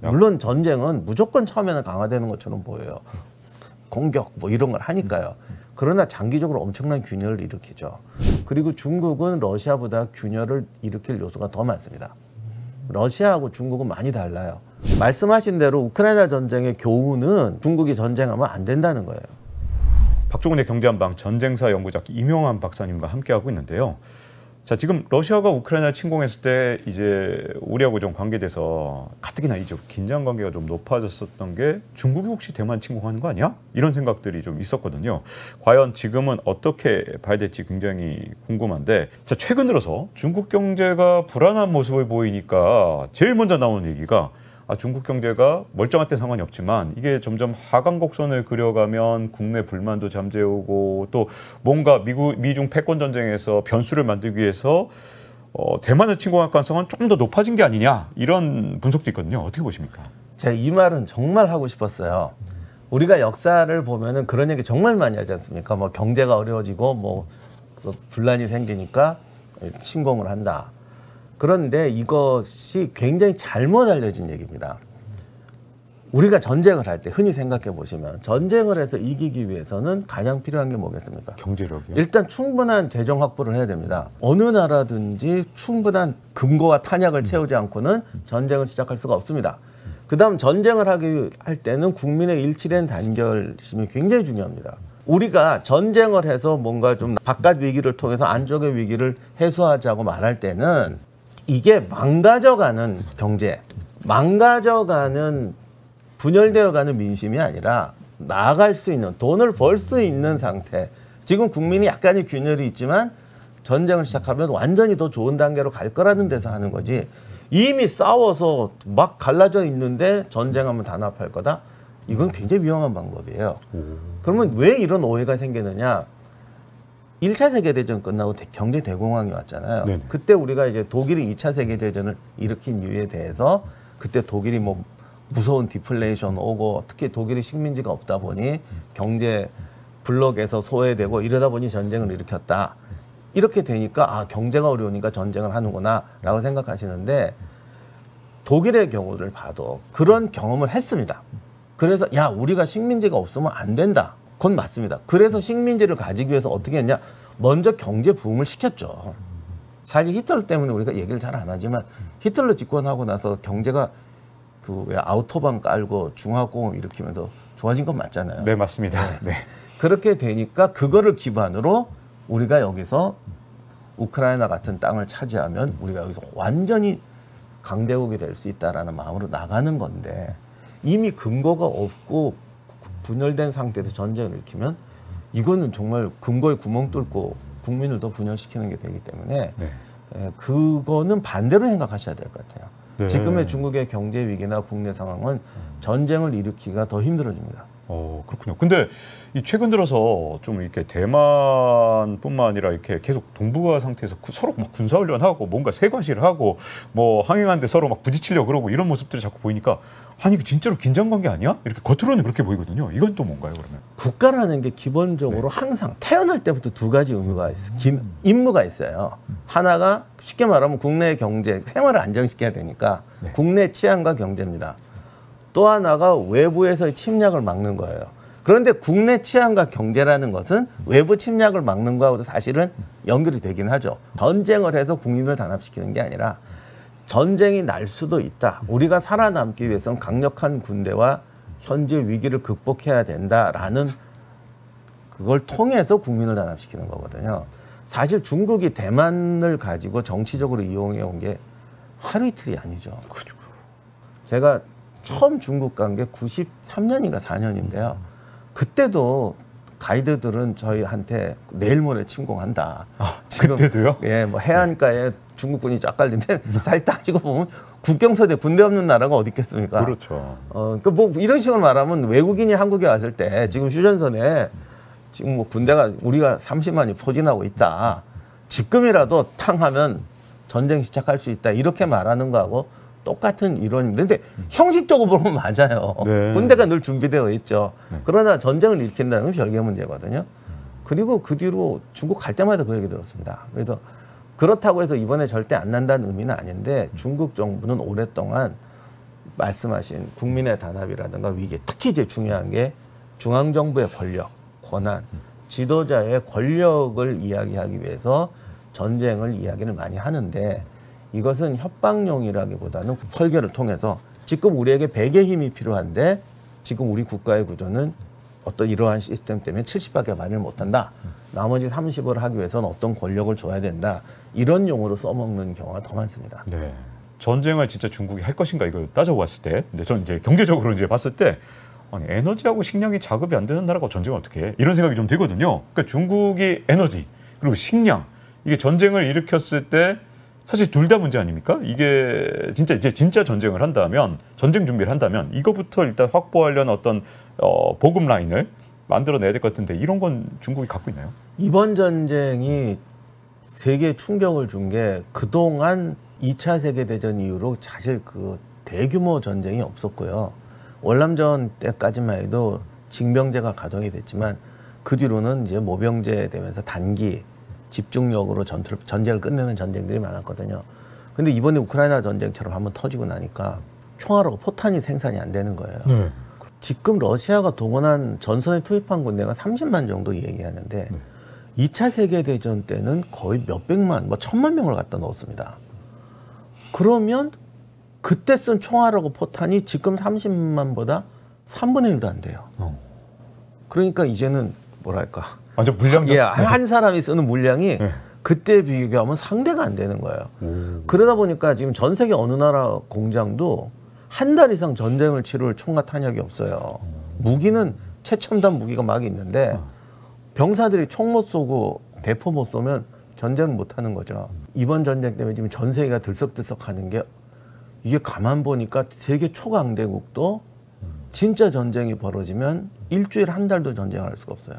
물론 전쟁은 무조건 처음에는 강화되는 것처럼 보여요. 공격 뭐 이런 걸 하니까요. 그러나 장기적으로 엄청난 균열을 일으키죠. 그리고 중국은 러시아보다 균열을 일으킬 요소가 더 많습니다. 러시아하고 중국은 많이 달라요. 말씀하신 대로 우크라이나 전쟁의 교훈은 중국이 전쟁하면 안 된다는 거예요. 박종훈의 경제한방 전쟁사 연구자 임용환 박사님과 함께하고 있는데요. 자, 지금 러시아가 우크라이나를 침공했을 때 이제 우리하고 좀 관계돼서 가뜩이나 이제 긴장 관계가 좀 높아졌었던 게 중국이 혹시 대만 침공하는 거 아니야? 이런 생각들이 좀 있었거든요. 과연 지금은 어떻게 봐야 될지 굉장히 궁금한데, 자, 최근 들어서 중국 경제가 불안한 모습을 보이니까 제일 먼저 나오는 얘기가 중국 경제가 멀쩡할 때 상관이 없지만 이게 점점 하강 곡선을 그려가면 국내 불만도 잠재우고 또 뭔가 미중 패권 전쟁에서 변수를 만들기 위해서 대만을 침공할 가능성은 조금 더 높아진 게 아니냐 이런 분석도 있거든요. 어떻게 보십니까? 제가 이 말은 정말 하고 싶었어요. 우리가 역사를 보면은 그런 얘기 정말 많이 하지 않습니까? 뭐 경제가 어려워지고 뭐 분란이 생기니까 침공을 한다. 그런데 이것이 굉장히 잘못 알려진 얘기입니다. 우리가 전쟁을 할 때 흔히 생각해 보시면 전쟁을 해서 이기기 위해서는 가장 필요한 게 뭐겠습니까? 경제력이요? 일단 충분한 재정 확보를 해야 됩니다. 어느 나라든지 충분한 금고와 탄약을 채우지 않고는 전쟁을 시작할 수가 없습니다. 그다음 전쟁을 할 때는 국민의 일치된 단결심이 굉장히 중요합니다. 우리가 전쟁을 해서 뭔가 좀 바깥 위기를 통해서 안쪽의 위기를 해소하자고 말할 때는 이게 망가져가는 경제, 망가져가는 분열되어가는 민심이 아니라 나아갈 수 있는, 돈을 벌 수 있는 상태. 지금 국민이 약간의 균열이 있지만 전쟁을 시작하면 완전히 더 좋은 단계로 갈 거라는 데서 하는 거지. 이미 싸워서 막 갈라져 있는데 전쟁하면 단합할 거다? 이건 굉장히 위험한 방법이에요. 그러면 왜 이런 오해가 생기느냐? 1차 세계대전 끝나고 경제 대공황이 왔잖아요. 네네. 그때 우리가 이제 독일이 2차 세계대전을 일으킨 이유에 대해서 그때 독일이 뭐 무서운 디플레이션 오고 특히 독일이 식민지가 없다 보니 경제 블록에서 소외되고 이러다 보니 전쟁을 일으켰다. 이렇게 되니까 경제가 어려우니까 전쟁을 하는구나 라고 생각하시는데 독일의 경우를 봐도 그런 경험을 했습니다. 그래서 우리가 식민지가 없으면 안 된다. 그건 맞습니다. 그래서 식민지를 가지기 위해서 어떻게 했냐? 먼저 경제 부흥을 시켰죠. 사실 히틀러 때문에 우리가 얘기를 잘 안 하지만 히틀러 집권하고 나서 경제가 왜 아우토반 깔고 중화공업 일으키면서 좋아진 건 맞잖아요. 네, 맞습니다. 네. 그렇게 되니까 그거를 기반으로 우리가 여기서 우크라이나 같은 땅을 차지하면 우리가 여기서 완전히 강대국이 될 수 있다라는 마음으로 나가는 건데 이미 근거가 없고 분열된 상태에서 전쟁을 일으키면 이거는 정말 근거에 구멍 뚫고 국민을 더 분열시키는 게 되기 때문에 그거는 반대로 생각하셔야 될 것 같아요. 네. 지금의 중국의 경제 위기나 국내 상황은 전쟁을 일으키기가 더 힘들어집니다. 그렇군요. 근데 최근 들어서 좀 이렇게 대만뿐만 아니라 이렇게 계속 동북아 상태에서 서로 막 군사훈련하고 뭔가 세과시를 하고 뭐 항행하는데 서로 막 부딪히려고 그러고 이런 모습들이 자꾸 보이니까 아니 이게 진짜로 긴장 관계 아니야? 이렇게 겉으로는 그렇게 보이거든요. 이건 또 뭔가요, 그러면? 국가라는 게 기본적으로 항상 태어날 때부터 두 가지 의무가 있어요. 임무가 있어요. 하나가 쉽게 말하면 국내 경제, 생활을 안정시켜야 되니까 국내 치안과 경제입니다. 또 하나가 외부에서의 침략을 막는 거예요. 그런데 국내 치안과 경제라는 것은 외부 침략을 막는 거하고도 사실은 연결이 되긴 하죠. 전쟁을 해서 국민을 단합시키는 게 아니라 전쟁이 날 수도 있다. 우리가 살아남기 위해서는 강력한 군대와 현재 위기를 극복해야 된다라는 그걸 통해서 국민을 단합시키는 거거든요. 사실 중국이 대만을 가지고 정치적으로 이용해 온 게 하루 이틀이 아니죠. 제가 처음 중국 간 게 93년인가 4년인데요. 그때도 가이드들은 저희한테 내일 모레 침공한다. 지금, 그때도요? 예, 뭐 해안가에 중국군이 쫙 깔린데 살 따지고 보면 국경선에 군대 없는 나라가 어디 있겠습니까? 그렇죠. 그러니까 뭐 이런 식으로 말하면 외국인이 한국에 왔을 때 지금 휴전선에 지금 뭐 군대가 우리가 30만이 포진하고 있다. 지금이라도 탕하면 전쟁 시작할 수 있다. 이렇게 말하는 거하고 똑같은 이론입니다. 근데 형식적으로 보면 맞아요. 네. 군대가 늘 준비되어 있죠. 네. 그러나 전쟁을 일으킨다는 건 별개 문제거든요. 그리고 그 뒤로 중국 갈 때마다 그 얘기 들었습니다. 그래서 그렇다고 해서 이번에 절대 안 난다는 의미는 아닌데 중국 정부는 오랫동안 말씀하신 국민의 단합이라든가 위기, 특히 이제 중요한 게 중앙정부의 권력, 권한, 지도자의 권력을 이야기하기 위해서 전쟁을 이야기를 많이 하는데 이것은 협박용이라기보다는 설계를 통해서 지금 우리에게 100의 힘이 필요한데 지금 우리 국가의 구조는 어떤 이러한 시스템 때문에 70밖에 말을 못한다. 나머지 30을 하기 위해서는 어떤 권력을 줘야 된다. 이런 용어로 써먹는 경우가 더 많습니다. 네. 전쟁을 진짜 중국이 할 것인가 이걸 따져봤을 때, 근데 저는 이제 경제적으로 이제 봤을 때 아니 에너지하고 식량이 자급이 안 되는 나라가 전쟁을 어떻게 해? 이런 생각이 좀 들거든요. 그러니까 중국이 에너지 그리고 식량 이게 전쟁을 일으켰을 때 사실 둘 다 문제 아닙니까? 이게 진짜 전쟁을 한다면 전쟁 준비를 한다면 이거부터 일단 확보하려는 어떤 보급 라인을 만들어내야 될 것 같은데 이런 건 중국이 갖고 있나요? 이번 전쟁이 세계에 충격을 준 게 그동안 2차 세계대전 이후로 사실 그 대규모 전쟁이 없었고요. 월남전 때까지만 해도 징병제가 가동이 됐지만 그 뒤로는 이제 모병제 되면서 단기 집중력으로 전쟁을 끝내는 전쟁들이 많았거든요. 근데 이번에 우크라이나 전쟁처럼 한번 터지고 나니까 총알하고 포탄이 생산이 안 되는 거예요. 네. 지금 러시아가 동원한 전선에 투입한 군대가 30만 정도 얘기하는데 2차 세계대전 때는 거의 몇백만, 뭐 1000만 명을 갖다 넣었습니다. 그러면 그때 쓴 총알하고 포탄이 지금 30만보다 3분의 1도 안 돼요. 그러니까 이제는 뭐랄까. 완전 물량전. 한 사람이 쓰는 물량이 그때 비교하면 상대가 안 되는 거예요. 그러다 보니까 지금 전 세계 어느 나라 공장도 한 달 이상 전쟁을 치룰 총과 탄약이 없어요. 무기는 최첨단 무기가 막 있는데 병사들이 총 못 쏘고 대포 못 쏘면 전쟁을 못 하는 거죠. 이번 전쟁 때문에 지금 전 세계가 들썩들썩하는 게 이게 가만 보니까 세계 초강대국도 진짜 전쟁이 벌어지면 일주일 한 달도 전쟁을 할 수가 없어요.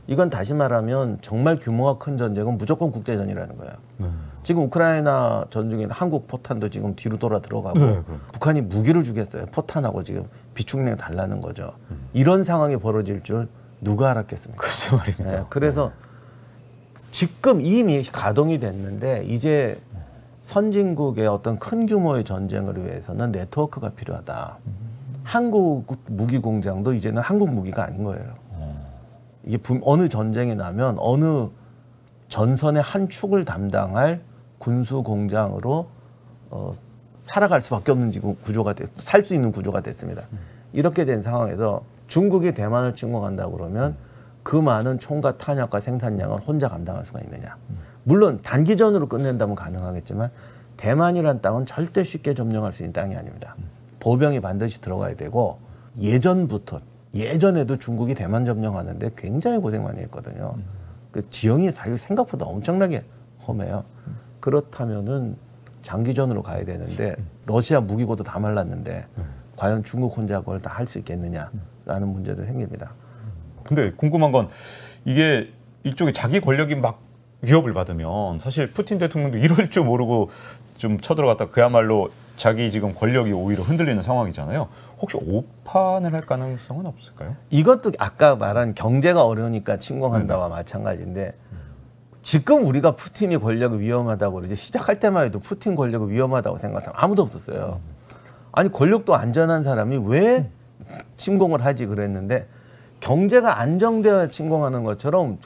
이건 다시 말하면 정말 규모가 큰 전쟁은 무조건 국제전이라는 거예요. 지금 우크라이나 전쟁에 한국 포탄도 지금 뒤로 돌아 들어가고 북한이 무기를 주겠어요. 포탄하고 지금 비축량 달라는 거죠. 이런 상황이 벌어질 줄 누가 알았겠습니까? 글쎄 말입니다. 네, 그래서 지금 이미 가동이 됐는데 이제 선진국의 어떤 큰 규모의 전쟁을 위해서는 네트워크가 필요하다. 한국 무기 공장도 이제는 한국 무기가 아닌 거예요. 이게 어느 전쟁이 나면 어느 전선의 한 축을 담당할 군수 공장으로 살아갈 수밖에 없는 구조가 살 수 있는 구조가 됐습니다. 이렇게 된 상황에서 중국이 대만을 침공한다고 그러면 그 많은 총과 탄약과 생산량을 혼자 감당할 수가 있느냐. 물론 단기전으로 끝낸다면 가능하겠지만 대만이란 땅은 절대 쉽게 점령할 수 있는 땅이 아닙니다. 보병이 반드시 들어가야 되고 예전에도 중국이 대만 점령하는데 굉장히 고생 많이 했거든요. 그 지형이 사실 생각보다 엄청나게 험해요. 그렇다면은 장기전으로 가야 되는데 러시아 무기고도 다 말랐는데 과연 중국 혼자 그걸 다 할 수 있겠느냐라는 문제도 생깁니다. 근데 궁금한 건 이게 이쪽에 자기 권력이 막 위협을 받으면 사실 푸틴 대통령도 이럴 줄 모르고 좀 쳐들어갔다 그야말로 자기 지금 권력이 오히려 흔들리는 상황이잖아요. 혹시 오판을 할 가능성은 없을까요? 이것도 아까 말한 경제가 어려우니까 침공한다와 마찬가지인데 지금 우리가 푸틴이 권력이 위험하다고 그러지 시작할 때만 해도 푸틴 권력이 위험하다고 생각한 사람 아무도 없었어요. 아니 권력도 안전한 사람이 왜 침공을 하지 그랬는데 경제가 안정되어 침공하는 것처럼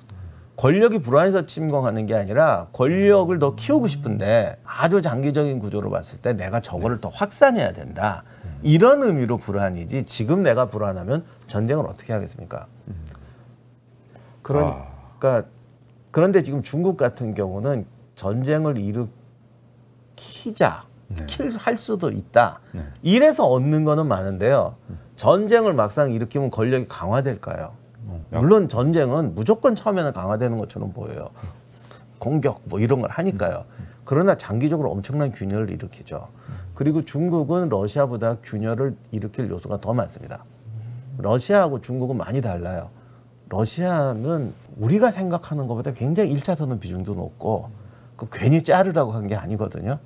권력이 불안해서 침공하는 게 아니라 권력을 더 키우고 싶은데 아주 장기적인 구조로 봤을 때 내가 저거를 더 확산해야 된다. 이런 의미로 불안이지 지금 내가 불안하면 전쟁을 어떻게 하겠습니까? 그러니까 그런데 지금 중국 같은 경우는 전쟁을 할 수도 있다. 이래서 얻는 거는 많은데요. 전쟁을 막상 일으키면 권력이 강화될까요? 물론 전쟁은 무조건 처음에는 강화되는 것처럼 보여요. 공격 뭐 이런 걸 하니까요. 그러나 장기적으로 엄청난 균열을 일으키죠. 그리고 중국은 러시아보다 균열을 일으킬 요소가 더 많습니다. 러시아하고 중국은 많이 달라요. 러시아는 우리가 생각하는 것보다 굉장히 1차선은 비중도 높고 괜히 자르라고 한 게 아니거든요.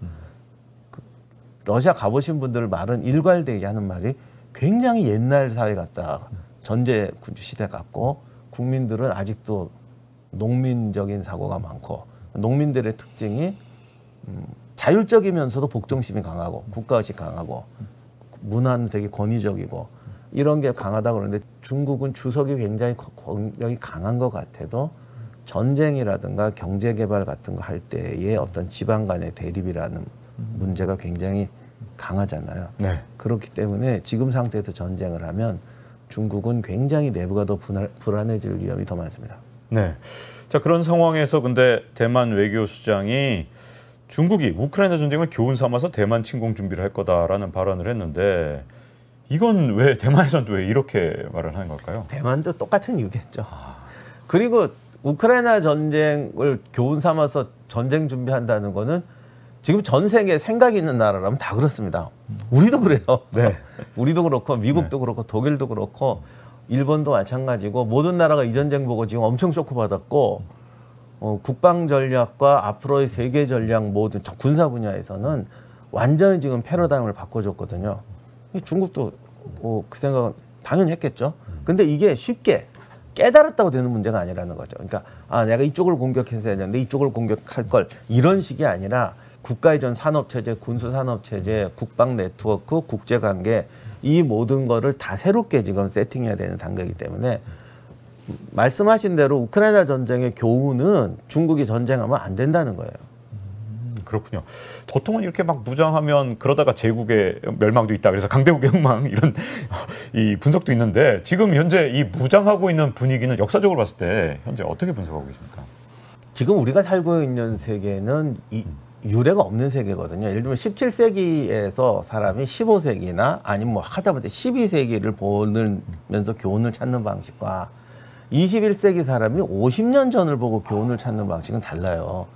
러시아 가보신 분들 말은 일괄되게 하는 말이 굉장히 옛날 사회 같다. 전제 시대 같고 국민들은 아직도 농민적인 사고가 많고 농민들의 특징이 자율적이면서도 복종심이 강하고 국가의식 강하고 문화색이 권위적이고 이런 게 강하다고 그러는데 중국은 주석이 굉장히 권력이 강한 것 같아도 전쟁이라든가 경제개발 같은 거 할 때의 어떤 지방 간의 대립이라는 문제가 굉장히 강하잖아요. 네. 그렇기 때문에 지금 상태에서 전쟁을 하면 중국은 굉장히 내부가 더 불안해질 위험이 더 많습니다. 네. 자, 그런 상황에서 근데 대만 외교수장이 중국이 우크라이나 전쟁을 교훈 삼아서 대만 침공 준비를 할 거다라는 발언을 했는데 이건 왜 대만에서는 왜 이렇게 말을 하는 걸까요? 대만도 똑같은 이유겠죠. 그리고 우크라이나 전쟁을 교훈 삼아서 전쟁 준비한다는 거는 지금 전 세계에 생각이 있는 나라라면 다 그렇습니다. 우리도 그래요. 네. 우리도 그렇고 미국도 그렇고 독일도 그렇고 일본도 마찬가지고 모든 나라가 이 전쟁 보고 지금 엄청 쇼크 받았고 국방 전략과 앞으로의 세계 전략 모든 군사 분야에서는 완전히 지금 패러다임을 바꿔줬거든요. 중국도 그 생각은 당연히 했겠죠. 근데 이게 쉽게 깨달았다고 되는 문제가 아니라는 거죠. 그러니까 내가 이쪽을 공격했어야 되는데 이쪽을 공격할 걸 이런 식이 아니라 국가의 전 산업체제, 군수산업체제, 국방 네트워크, 국제관계 이 모든 거를 다 새롭게 지금 세팅해야 되는 단계이기 때문에 말씀하신 대로 우크라이나 전쟁의 교훈은 중국이 전쟁하면 안 된다는 거예요. 그렇군요. 보통은 이렇게 막 무장하면 그러다가 제국의 멸망도 있다. 그래서 강대국의 흥망 이런 이 분석도 있는데 지금 현재 이 무장하고 있는 분위기는 역사적으로 봤을 때 현재 어떻게 분석하고 계십니까? 지금 우리가 살고 있는 세계는 유례가 없는 세계거든요. 예를 들면 17세기에서 사람이 15세기나 아니면 뭐 하다못해 12세기를 보면서 교훈을 찾는 방식과 21세기 사람이 50년 전을 보고 교훈을 찾는 방식은 달라요.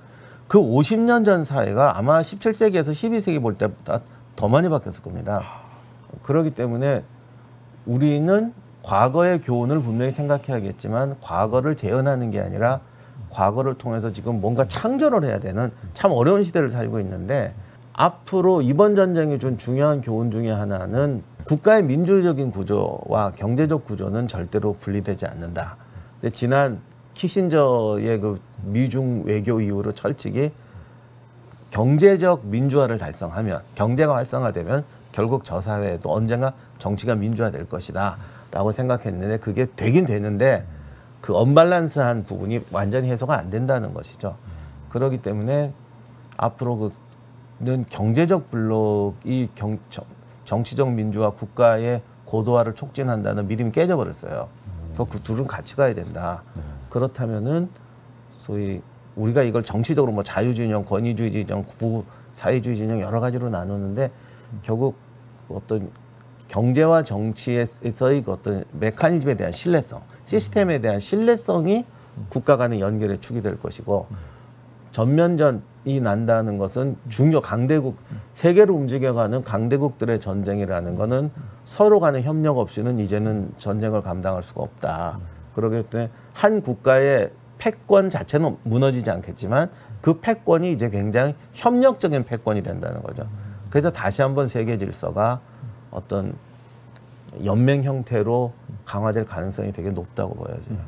그 50년 전 사회가 아마 17세기에서 12세기 볼 때보다 더 많이 바뀌었을 겁니다. 그렇기 때문에 우리는 과거의 교훈을 분명히 생각해야겠지만 과거를 재현하는 게 아니라 과거를 통해서 지금 뭔가 창조를 해야 되는 참 어려운 시대를 살고 있는데 앞으로 이번 전쟁이 준 중요한 교훈 중에 하나는 국가의 민주적인 구조와 경제적 구조는 절대로 분리되지 않는다. 근데 지난 키신저의 그 미중 외교 이후로 철칙이 경제적 민주화를 달성하면 경제가 활성화되면 결국 저 사회에도 언젠가 정치가 민주화될 것이다 라고 생각했는데 그게 되긴 되는데 그 언밸런스한 부분이 완전히 해소가 안 된다는 것이죠. 그렇기 때문에 앞으로는 경제적 블록이 정치적 민주화 국가의 고도화를 촉진한다는 믿음이 깨져버렸어요. 그 둘은 같이 가야 된다. 그렇다면은 소위 우리가 이걸 정치적으로 뭐 자유진영, 권위주의 진영, 사회주의 진영 여러 가지로 나누는데 결국 어떤 경제와 정치에서의 어떤 메커니즘에 대한 신뢰성, 시스템에 대한 신뢰성이 국가 간의 연결의 축이 될 것이고 전면전이 난다는 것은 중요 강대국, 세계로 움직여가는 강대국들의 전쟁이라는 것은 서로 간의 협력 없이는 이제는 전쟁을 감당할 수가 없다. 그렇기 때문에 한 국가의 패권 자체는 무너지지 않겠지만 그 패권이 이제 굉장히 협력적인 패권이 된다는 거죠. 그래서 다시 한번 세계 질서가 어떤 연맹 형태로 강화될 가능성이 되게 높다고 보여져요.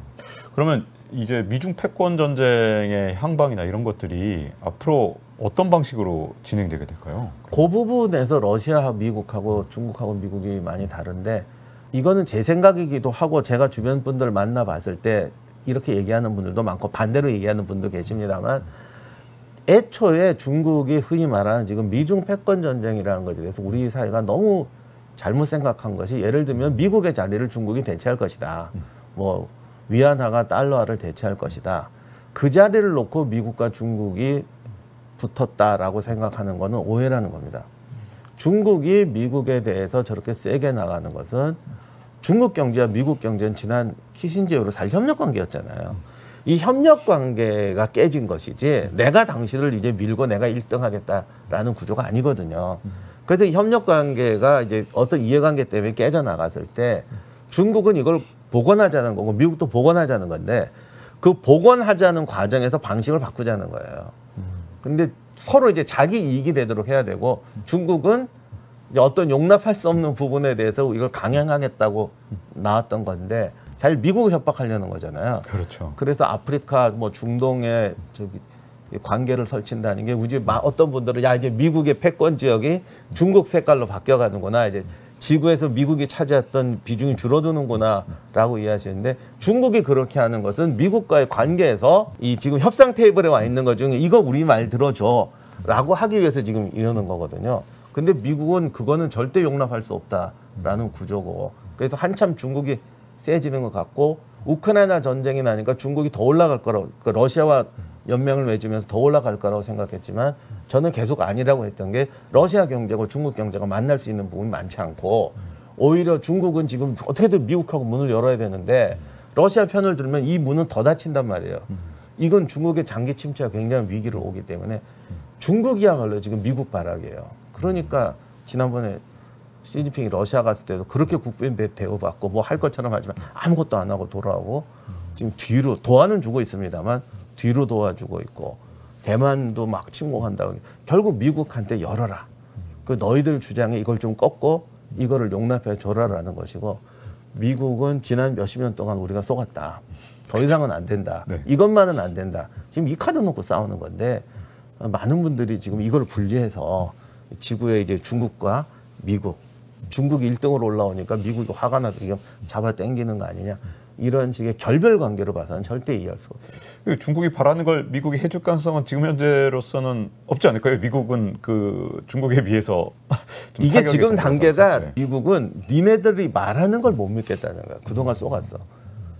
그러면 이제 미중 패권 전쟁의 향방이나 이런 것들이 앞으로 어떤 방식으로 진행되게 될까요? 그 부분에서 러시아하고 미국하고 중국하고 미국이 많이 다른데 이거는 제 생각이기도 하고 제가 주변 분들 만나봤을 때 이렇게 얘기하는 분들도 많고 반대로 얘기하는 분도 계십니다만 애초에 중국이 흔히 말하는 지금 미중 패권 전쟁이라는 것에 대해서 우리 사회가 너무 잘못 생각한 것이 예를 들면 미국의 자리를 중국이 대체할 것이다. 뭐 위안화가 달러화를 대체할 것이다. 그 자리를 놓고 미국과 중국이 붙었다라고 생각하는 것은 오해라는 겁니다. 중국이 미국에 대해서 저렇게 세게 나가는 것은 중국 경제와 미국 경제는 지난 키신저 이후로 살 협력 관계였잖아요. 이 협력 관계가 깨진 것이지 내가 당신을 이제 밀고 내가 1등 하겠다라는 구조가 아니거든요. 그래서 이 협력 관계가 이제 어떤 이해관계 때문에 깨져 나갔을 때 중국은 이걸 복원하자는 거고 미국도 복원하자는 건데 그 복원하자는 과정에서 방식을 바꾸자는 거예요. 근데 서로 이제 자기 이익이 되도록 해야 되고 중국은 이제 어떤 용납할 수 없는 부분에 대해서 이걸 강행하겠다고 나왔던 건데 잘 미국을 협박하려는 거잖아요. 그렇죠. 그래서 아프리카 뭐 중동에 저기 관계를 설친다는 게 우리 어떤 분들은 야 이제 미국의 패권 지역이 중국 색깔로 바뀌어가는구나 이제 지구에서 미국이 차지했던 비중이 줄어드는구나라고 이해하시는데 중국이 그렇게 하는 것은 미국과의 관계에서 이 지금 협상 테이블에 와 있는 것 중에 이거 우리 말 들어줘라고 하기 위해서 지금 이러는 거거든요. 근데 미국은 그거는 절대 용납할 수 없다라는 구조고 그래서 한참 중국이 세지는 것 같고 우크라이나 전쟁이 나니까 중국이 더 올라갈 거라고 그러니까 러시아와 연맹을 맺으면서 더 올라갈 거라고 생각했지만 저는 계속 아니라고 했던 게 러시아 경제고 중국 경제가 만날 수 있는 부분이 많지 않고 오히려 중국은 지금 어떻게든 미국하고 문을 열어야 되는데 러시아 편을 들면 이 문은 더 닫힌단 말이에요. 이건 중국의 장기 침체가 굉장히 위기를 오기 때문에 중국이야말로 지금 미국 바락이에요. 그러니까 지난번에 시진핑이 러시아 갔을 때도 그렇게 국빈 대우받고 뭐 할 것처럼 하지만 아무것도 안 하고 돌아오고 지금 뒤로 도와는 주고 있습니다만 뒤로 도와주고 있고 대만도 막 침공한다고 결국 미국한테 열어라. 그 너희들 주장에 이걸 좀 꺾고 이거를 용납해 줘라라는 것이고 미국은 지난 몇십 년 동안 우리가 속았다. 더 이상은 안 된다. 네. 이것만은 안 된다. 지금 이 카드 놓고 싸우는 건데 많은 분들이 지금 이걸 분리해서 지구에 이제 중국과 미국, 중국이 1등으로 올라오니까 미국이 화가 나서 지금 잡아 당기는 거 아니냐. 이런 식의 결별 관계로 봐서는 절대 이해할 수가 없어요. 중국이 바라는 걸 미국이 해줄 가능성은 지금 현재로서는 없지 않을까요? 미국은 그 중국에 비해서 좀 이게 지금 단계가 네. 미국은 니네들이 말하는 걸 못 믿겠다는 거야. 그동안 속았어.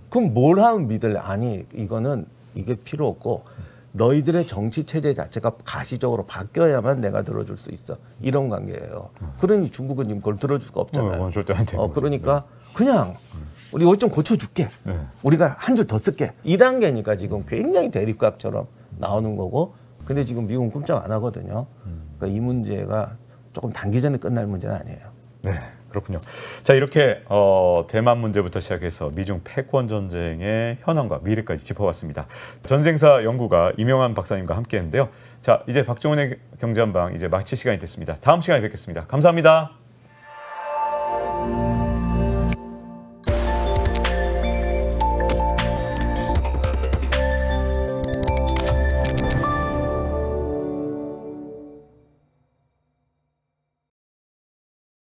그럼 뭘 하면 믿을래? 아니 이거는 이게 필요 없고 너희들의 정치 체제 자체가 가시적으로 바뀌어야만 내가 들어줄 수 있어. 이런 관계예요. 그러니 중국은 지금 그걸 들어줄 수가 없잖아요. 절대 안 되는 그러니까 그냥 우리 이거 좀 고쳐줄게. 네. 우리가 한 줄 더 쓸게. 이 단계니까 지금 굉장히 대립각처럼 나오는 거고 근데 지금 미국은 꼼짝 안 하거든요. 그러니까 이 문제가 조금 단기전에 끝날 문제는 아니에요. 네, 그렇군요. 자, 이렇게 대만 문제부터 시작해서 미중 패권 전쟁의 현황과 미래까지 짚어봤습니다. 전쟁사 연구가 이명환 박사님과 함께했는데요. 자, 이제 박종훈의 경제한방 이제 마칠 시간이 됐습니다. 다음 시간에 뵙겠습니다. 감사합니다.